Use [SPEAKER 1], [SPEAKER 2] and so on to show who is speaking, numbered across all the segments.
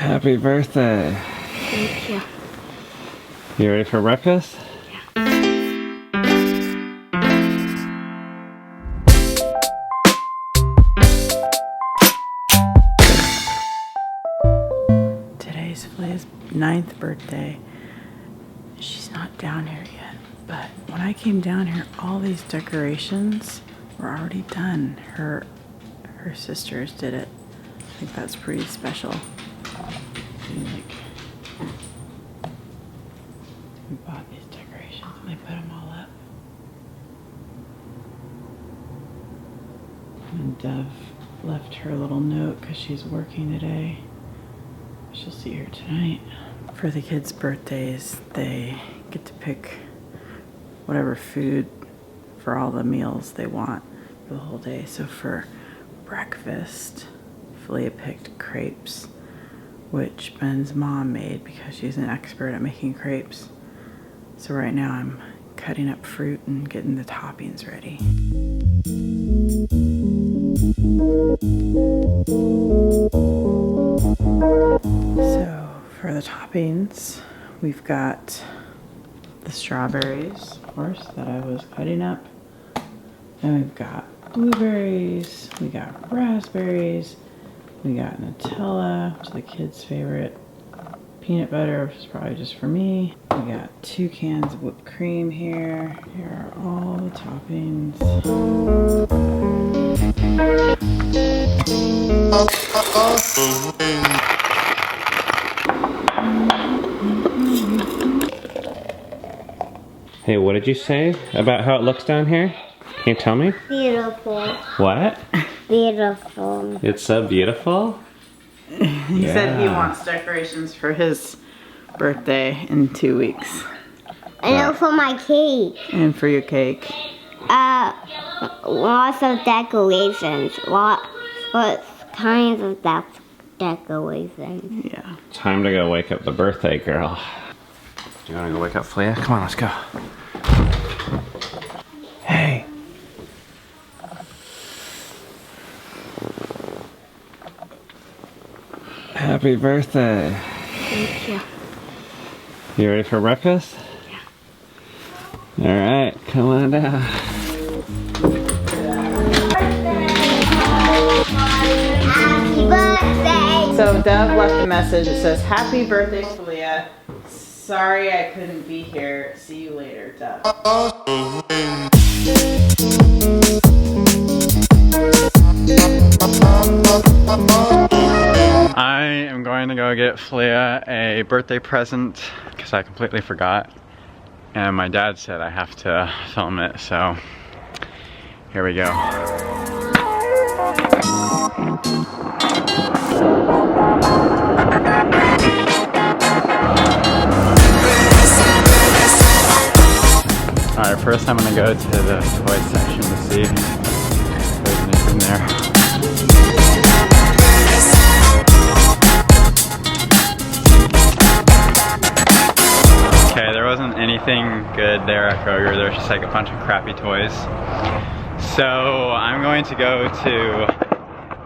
[SPEAKER 1] Happy birthday.
[SPEAKER 2] Thank you.
[SPEAKER 1] You ready for breakfast?
[SPEAKER 3] Today's Filia's 9th birthday. She's not down here yet, but when I came down here, all these decorations were already done. Her sisters did it. I think that's pretty special. See, like, we bought these decorations and they put them all up. And Dev left her a little note because she's working today. She'll see her tonight. For the kids' birthdays, they get to pick whatever food for all the meals they want for the whole day. So for breakfast, Philia picked crepes, which Ben's mom made because she's an expert at making crepes. So right now I'm cutting up fruit and getting the toppings ready. So for the toppings, we've got the strawberries, of course, that I was cutting up. Then we've got blueberries, we got raspberries, we got Nutella, which is the kids' favorite, peanut butter, which is probably just for me. We got 2 cans of whipped cream here. Here are all the toppings.
[SPEAKER 1] Hey, what did you say about how it looks down here? Can you tell me?
[SPEAKER 2] Beautiful.
[SPEAKER 1] What?
[SPEAKER 2] Beautiful.
[SPEAKER 1] It's so beautiful?
[SPEAKER 3] He said he wants decorations for his birthday in 2 weeks.
[SPEAKER 2] And also my cake.
[SPEAKER 3] And for your cake.
[SPEAKER 2] Lots of decorations. What kinds of decorations?
[SPEAKER 3] Yeah.
[SPEAKER 1] Time to go wake up the birthday girl. Do you want to go wake up Philia? Come on, let's go. Hey. Happy birthday.
[SPEAKER 2] Thank you.
[SPEAKER 1] You ready for breakfast? Yeah. Alright, come on down.
[SPEAKER 2] Happy birthday!
[SPEAKER 3] So Dev left a message that says, "Happy birthday, Philia. Sorry I couldn't be here. See you later, Dev." I am going to go get Philia a birthday present because I completely forgot. And my dad said I have to film it, so here we go. Alright, first I'm gonna go to the toy section to see if there's anything there. Okay, there wasn't anything good there at Kroger. There's just like a bunch of crappy toys. So I'm going to go to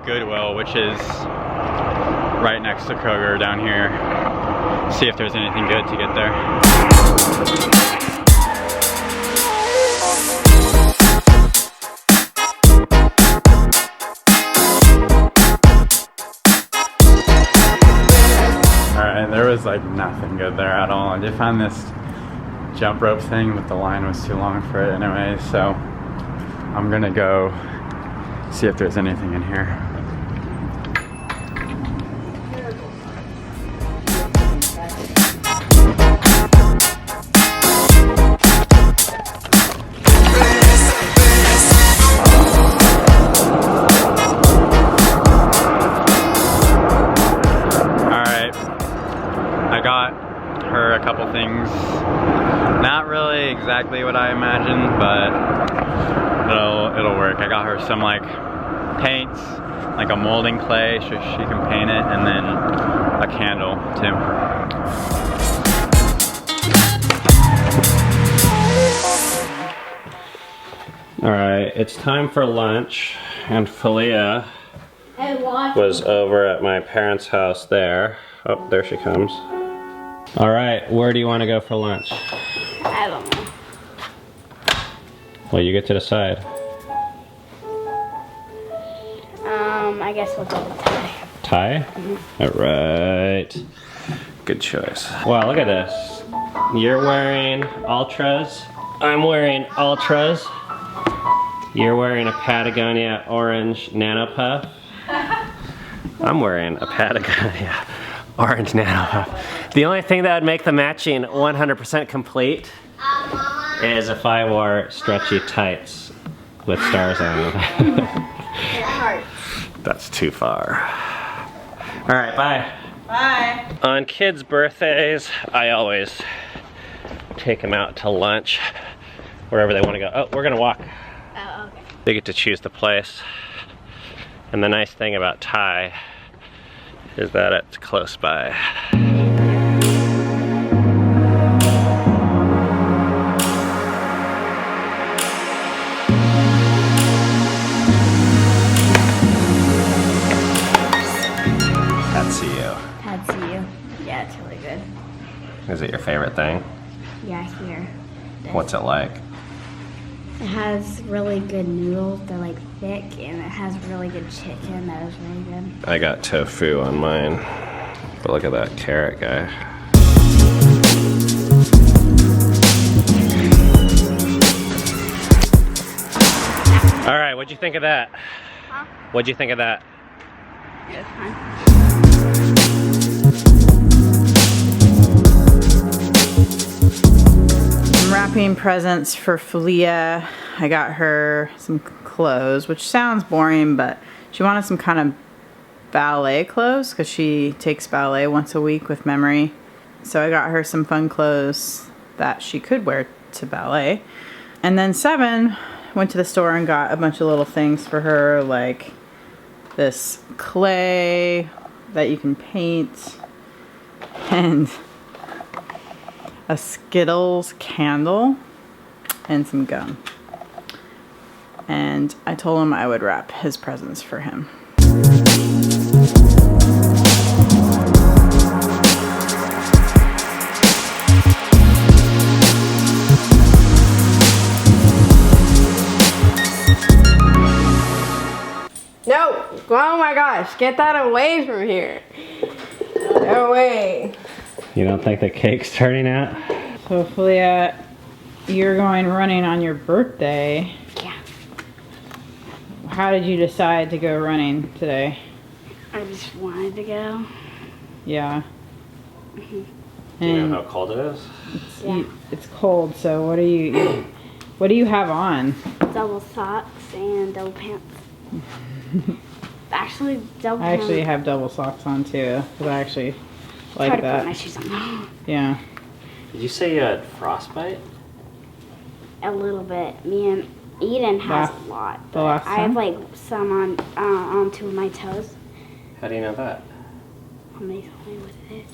[SPEAKER 3] Goodwill, which is right next to Kroger down here. See if there's anything good to get there. There was like nothing good there at all. I did find this jump rope thing, but the line was too long for it anyway, so I'm gonna go see if there's anything in here. A couple things, not really exactly what I imagined, but it'll work. I got her some like paints, like a molding clay so she can paint it, and then a candle too.
[SPEAKER 1] All right, it's time for lunch, and Philia was over at my parents' house there Oh, there she comes. All right, where do you want to go for lunch?
[SPEAKER 2] I don't know.
[SPEAKER 1] Well, you get to decide.
[SPEAKER 2] I guess we'll go with Thai.
[SPEAKER 1] Thai? Mm-hmm. All right. Good choice. Wow, look at this. You're wearing Ultras. I'm wearing Ultras. You're wearing a Patagonia orange Nano Puff. I'm wearing a Patagonia orange Nano Puff. The only thing that would make the matching 100% complete is if I wore stretchy tights with stars on them. That's too far. All right, bye.
[SPEAKER 3] Bye.
[SPEAKER 1] On kids' birthdays, I always take them out to lunch, wherever they want to go. Oh, we're gonna walk.
[SPEAKER 2] Oh, okay.
[SPEAKER 1] They get to choose the place. And the nice thing about Thai is that it's close by.
[SPEAKER 2] Had to you. Yeah, it's really good.
[SPEAKER 1] Is it your favorite thing?
[SPEAKER 2] Yeah, here.
[SPEAKER 1] What's it like?
[SPEAKER 2] It has really good noodles. They're like thick, and it has really good chicken. That is really good.
[SPEAKER 1] I got tofu on mine, but look at that carrot guy. All right, what'd you think of that?
[SPEAKER 2] Huh?
[SPEAKER 1] What'd you think of that?
[SPEAKER 2] It was fun.
[SPEAKER 3] I'm wrapping presents for Philia. I got her some clothes, which sounds boring, but she wanted some kind of ballet clothes because she takes ballet once a week with Memory. So I got her some fun clothes that she could wear to ballet. And then 7 went to the store and got a bunch of little things for her, like this clay that you can paint and a Skittles candle and some gum. And I told him I would wrap his presents for him.
[SPEAKER 4] No! Oh my gosh, get that away from here. No way.
[SPEAKER 1] You don't think the cake's turning out?
[SPEAKER 3] So Philia, you're going running on your birthday.
[SPEAKER 2] Yeah.
[SPEAKER 3] How did you decide to go running today?
[SPEAKER 2] I just wanted to go.
[SPEAKER 3] Yeah.
[SPEAKER 1] Do
[SPEAKER 3] And
[SPEAKER 1] you know how cold it is?
[SPEAKER 3] it's cold, so what do you have on?
[SPEAKER 2] Double socks and double pants. Actually, double
[SPEAKER 3] I
[SPEAKER 2] pants.
[SPEAKER 3] actually have double socks on too, because I actually
[SPEAKER 2] Try
[SPEAKER 3] like
[SPEAKER 2] to put my
[SPEAKER 3] that.
[SPEAKER 2] shoes on.
[SPEAKER 3] Yeah.
[SPEAKER 1] Did you say you had frostbite?
[SPEAKER 2] A little bit. Me and Eden has
[SPEAKER 3] Last-
[SPEAKER 2] a lot.
[SPEAKER 3] the
[SPEAKER 2] But
[SPEAKER 3] last
[SPEAKER 2] I have
[SPEAKER 3] time?
[SPEAKER 2] like some on two of my toes.
[SPEAKER 1] How do you know that?
[SPEAKER 2] Somebody told me what it is.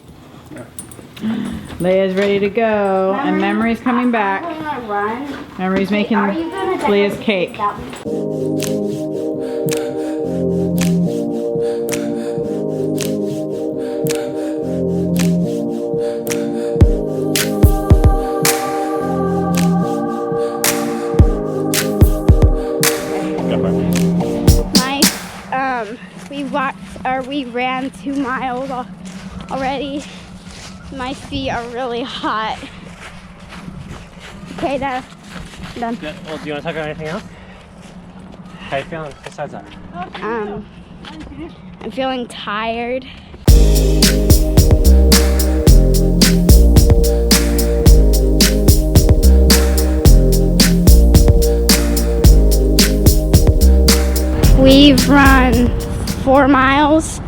[SPEAKER 3] Leia's ready to go, and Memory's coming back.
[SPEAKER 2] I'm gonna run.
[SPEAKER 3] Memory's making
[SPEAKER 2] Are you gonna
[SPEAKER 3] Leia's
[SPEAKER 2] decorate
[SPEAKER 3] cake.
[SPEAKER 2] without me? We ran 2 miles already. My feet are really hot. Okay, that's done.
[SPEAKER 1] Yeah, well, do you want to talk about anything else? How you feeling besides that?
[SPEAKER 2] I'm feeling tired. We've run 4 miles,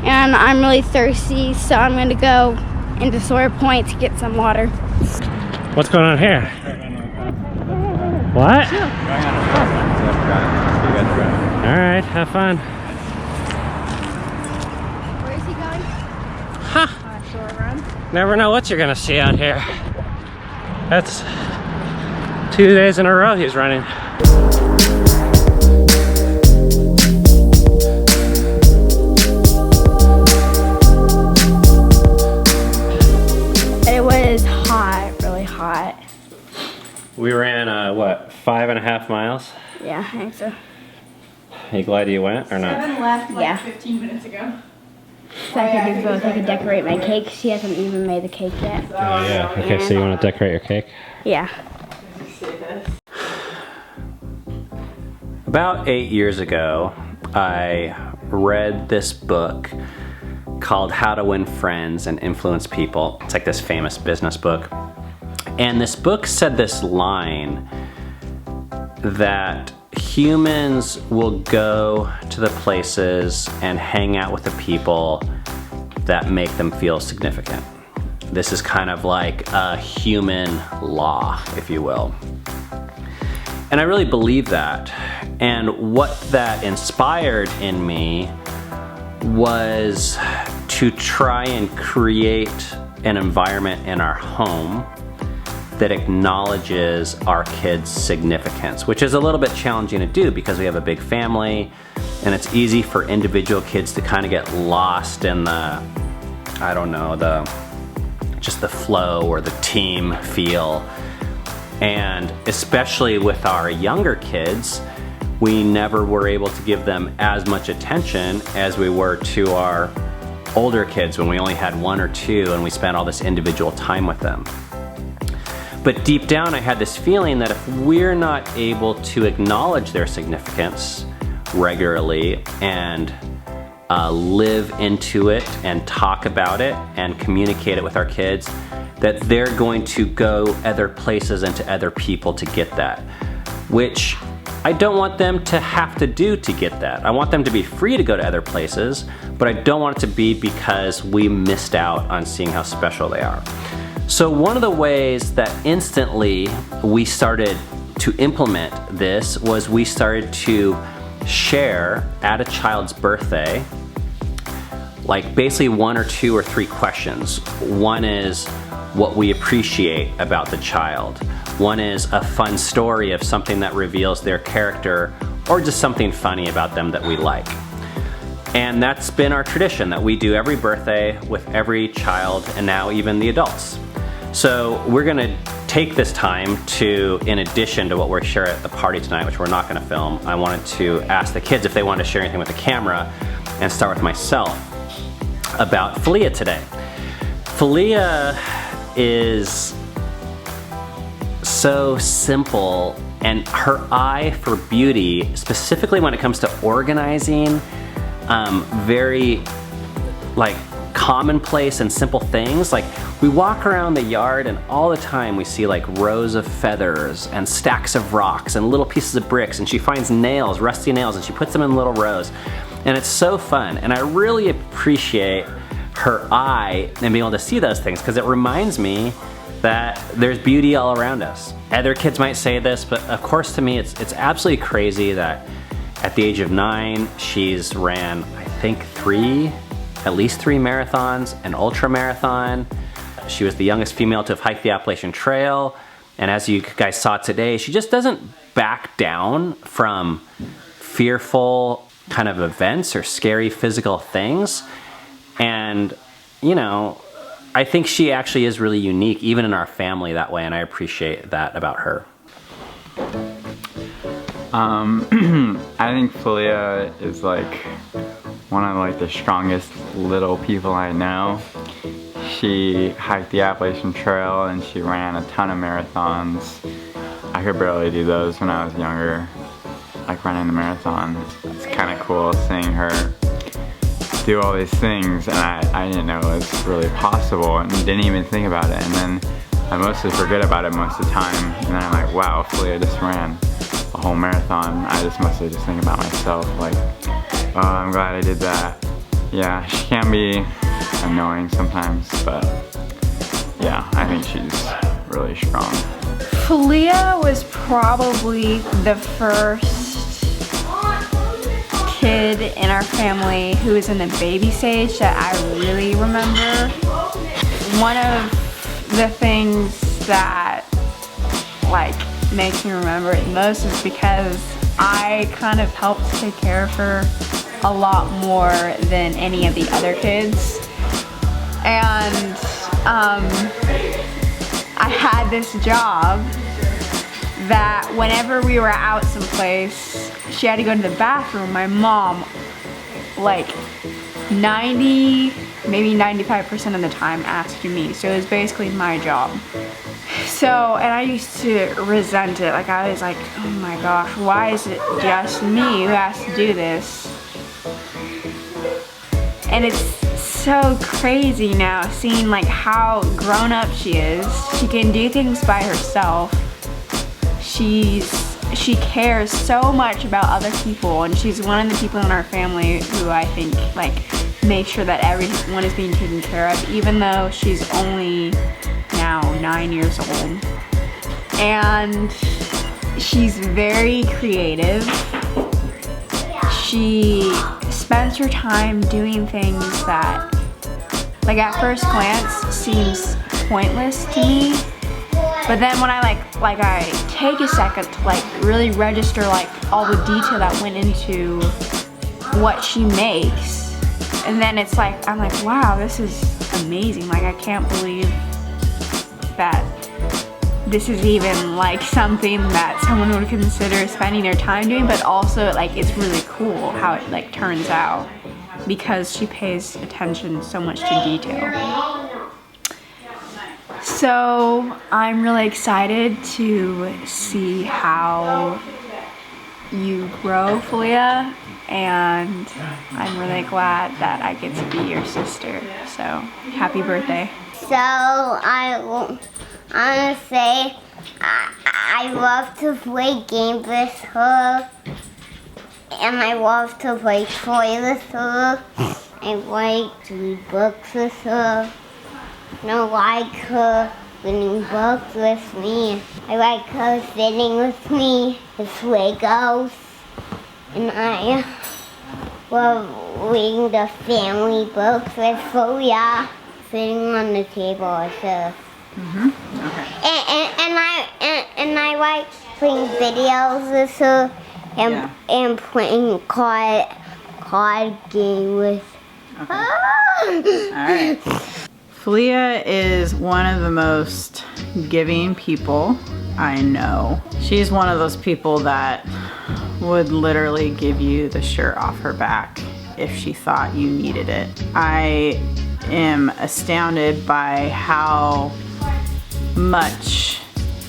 [SPEAKER 2] and I'm really thirsty, so I'm gonna go into Sawyer Point to get some water.
[SPEAKER 1] What's going on here? What? Alright, have fun.
[SPEAKER 2] Where is he going?
[SPEAKER 1] Ha!
[SPEAKER 2] Shore run.
[SPEAKER 1] Never know what you're gonna see out here. That's 2 days in a row he's running. what, 5.5 miles?
[SPEAKER 2] Yeah, I think so.
[SPEAKER 1] Are you glad you went or not?
[SPEAKER 3] 7 left like
[SPEAKER 2] Yeah.
[SPEAKER 3] 15 minutes ago.
[SPEAKER 2] So I could do both. I could decorate my cake. She hasn't even made the cake yet.
[SPEAKER 1] Oh yeah. Okay, so you want to decorate your cake?
[SPEAKER 2] Yeah.
[SPEAKER 1] About 8 years ago, I read this book called How to Win Friends and Influence People. It's like this famous business book. And this book said this line that humans will go to the places and hang out with the people that make them feel significant. This is kind of like a human law, if you will. And I really believe that. And what that inspired in me was to try and create an environment in our home that acknowledges our kids' significance, which is a little bit challenging to do because we have a big family and it's easy for individual kids to kind of get lost in the, I don't know, just the flow or the team feel. And especially with our younger kids, we never were able to give them as much attention as we were to our older kids when we only had 1 or 2 and we spent all this individual time with them. But deep down I had this feeling that if we're not able to acknowledge their significance regularly and live into it and talk about it and communicate it with our kids, that they're going to go other places and to other people to get that, which I don't want them to have to do to get that. I want them to be free to go to other places, but I don't want it to be because we missed out on seeing how special they are. So one of the ways that instantly we started to implement this was we started to share at a child's birthday, like basically 1 or 2 or 3 questions. One is what we appreciate about the child. One is a fun story of something that reveals their character or just something funny about them that we like. And that's been our tradition that we do every birthday with every child and now even the adults. So we're gonna take this time to, in addition to what we're sharing at the party tonight, which we're not gonna film, I wanted to ask the kids if they wanted to share anything with the camera and start with myself about Philia today. Philia is so simple, and her eye for beauty, specifically when it comes to organizing, very like commonplace and simple things. Like we walk around the yard and all the time we see like rows of feathers and stacks of rocks and little pieces of bricks, and she finds nails, rusty nails, and she puts them in little rows. And it's so fun, and I really appreciate her eye and being able to see those things because it reminds me that there's beauty all around us. Other kids might say this, but of course to me it's absolutely crazy that at the age of 9 she's ran, I think, at least 3 marathons, an ultra marathon. She was the youngest female to have hiked the Appalachian Trail, and as you guys saw today, she just doesn't back down from fearful kind of events or scary physical things. And you know, I think she actually is really unique even in our family that way, and I appreciate that about her.
[SPEAKER 5] I think Philia is like one of like the strongest little people I know. She hiked the Appalachian Trail and she ran a ton of marathons. I could barely do those when I was younger, like running a marathon. It's kind of cool seeing her do all these things, and I didn't know it was really possible and didn't even think about it. And then I mostly forget about it most of the time, and then I'm like, wow, Philia just ran a whole marathon. I just mostly just think about myself, like, oh, I'm glad I did that. Yeah, she can be annoying sometimes, but yeah, I think she's really strong.
[SPEAKER 2] Philia was probably the first kid in our family who was in the baby stage that I really remember. One of the things that like makes me remember it most is because I kind of helped take care of her a lot more than any of the other kids. And I had this job that whenever we were out someplace, she had to go to the bathroom, my mom, like 90, maybe 95% of the time asked me. So it was basically my job. So, and I used to resent it. Like I was like, oh my gosh, why is it just me who has to do this? And it's so crazy now seeing like how grown up she is. She can do things by herself. She cares so much about other people, and she's one of the people in our family who I think like makes sure that everyone is being taken care of, even though she's only now 9 years old. And she's very creative. She spends her time doing things that, like at first glance, seems pointless to me. But then when I I take a second to like really register like all the detail that went into what she makes, and then it's like, I'm like, wow, this is amazing. Like I can't believe that this is even like something that someone would consider spending their time doing, but also like it's really cool how it like turns out because she pays attention so much to detail. So I'm really excited to see how you grow, Philia, and I'm really glad that I get to be your sister. So happy birthday.
[SPEAKER 6] So I want to say I love to play games with her, and I love to play toys with her. I like to read books with her. And I like her reading books with me. I like her sitting with me with Legos. And I love reading the family books with Philia, sitting on the table with her. Okay. And I like playing videos with her and playing card game with her.
[SPEAKER 3] Alright. Philia is one of the most giving people I know. She's one of those people that would literally give you the shirt off her back if she thought you needed it. I am astounded by how much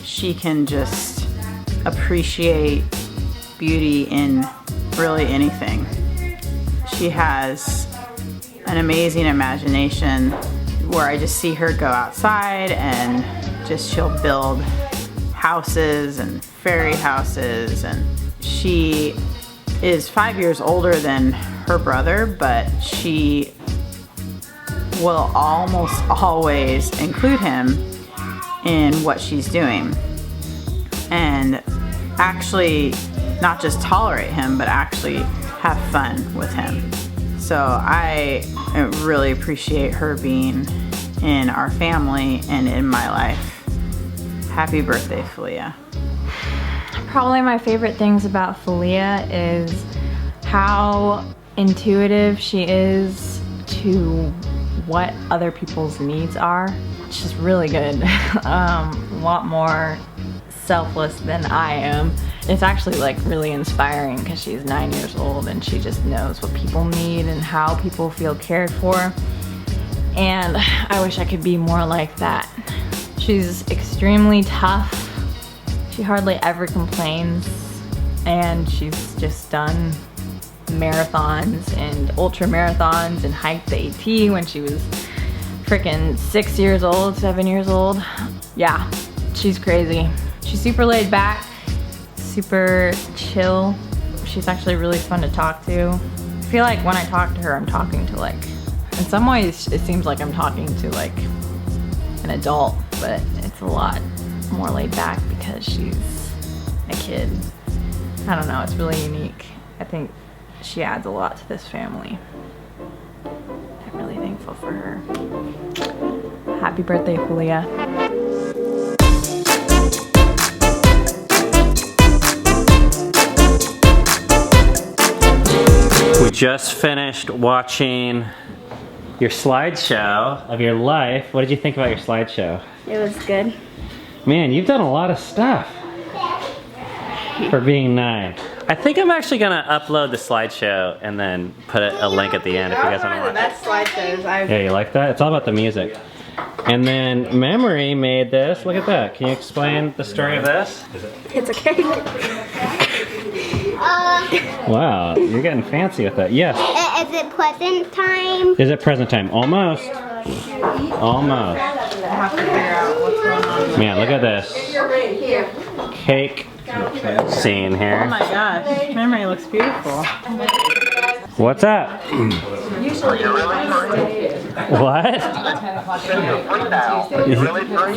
[SPEAKER 3] she can just appreciate beauty in really anything. She has an amazing imagination where I just see her go outside and just she'll build houses and fairy houses, and she is 5 years older than her brother, but she will almost always include him in what she's doing and actually not just tolerate him but actually have fun with him. So I really appreciate her being in our family and in my life. Happy birthday, Philia.
[SPEAKER 7] Probably my favorite things about Philia is how intuitive she is to what other people's needs are. She's really good. A lot more selfless than I am. It's actually like really inspiring because she's 9 years old and she just knows what people need and how people feel cared for. And I wish I could be more like that. She's extremely tough. She hardly ever complains, and she's just done marathons and ultra marathons and hiked the AT when she was freaking 6 years old, 7 years old. Yeah, she's crazy. She's super laid back, super chill. She's actually really fun to talk to. I feel like when I talk to her, I'm talking to like, in some ways it seems like I'm talking to like an adult, but it's a lot more laid back because she's a kid. I don't know, it's really unique. I think she adds a lot to this family. I'm really thankful for her. Happy birthday, Philia.
[SPEAKER 1] We just finished watching your slideshow of your life. What did you think about your slideshow?
[SPEAKER 2] It was good.
[SPEAKER 1] Man, you've done a lot of stuff. for being 9. I think I'm actually gonna upload the slideshow and then put a link at the end if you guys want to watch.
[SPEAKER 4] That's slideshows.
[SPEAKER 1] Yeah, you like that? It's all about the music. And then Memory made this. Look at that. Can you explain the story of this?
[SPEAKER 4] It's a cake.
[SPEAKER 1] Wow, you're getting fancy with that. Yes.
[SPEAKER 6] Is it present time?
[SPEAKER 1] Is it present time? Almost. Almost. Man, look at this. Cake scene here.
[SPEAKER 3] Oh my gosh, Memory looks beautiful.
[SPEAKER 1] What's up? What?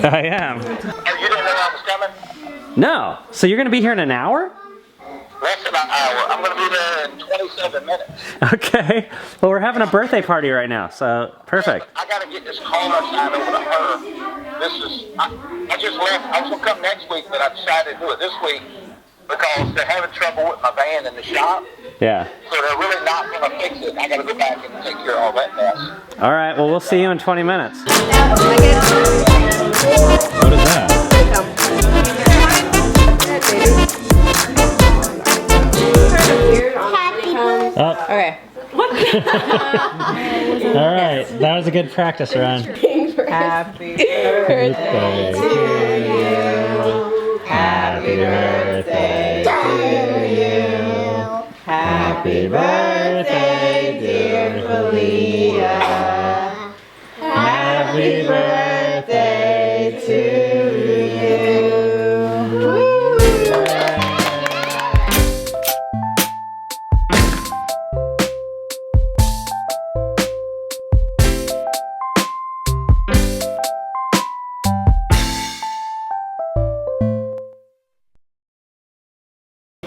[SPEAKER 1] I am.
[SPEAKER 8] You didn't know I was coming?
[SPEAKER 1] No. So you're gonna be here in an hour?
[SPEAKER 8] Less than an hour. I'm going to be there in 27 minutes.
[SPEAKER 1] Okay. Well, we're having a birthday party right now, so perfect.
[SPEAKER 8] I got to get this car signed over to her. I just left. I was going to come next week, but I decided to do it this week because they're having trouble with my van in the shop.
[SPEAKER 1] Yeah.
[SPEAKER 8] So they're really not going to fix it. I got to go back and take care of all that mess.
[SPEAKER 1] All right. Well, we'll see you in 20 minutes. What is that? Oh.
[SPEAKER 4] Okay.
[SPEAKER 1] All right. That was a good practice run.
[SPEAKER 3] Happy birthday to you. Happy birthday to you. Happy birthday, dear Philia. Happy birthday to you.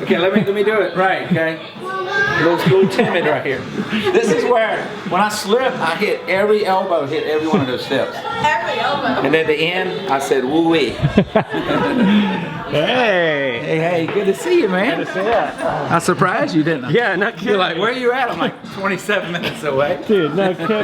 [SPEAKER 9] Okay, let me do it right, okay? A little timid right here. This is where, when I slipped, I hit every elbow, hit every one of those steps. Every elbow. And at the end, I said, woo-wee.
[SPEAKER 1] Hey.
[SPEAKER 9] Hey, good to see you, man.
[SPEAKER 1] Good to see you.
[SPEAKER 9] I surprised you, didn't I?
[SPEAKER 1] Yeah, no kidding.
[SPEAKER 9] You're like, where are you at? I'm like, 27 minutes away.
[SPEAKER 1] Dude, no kidding.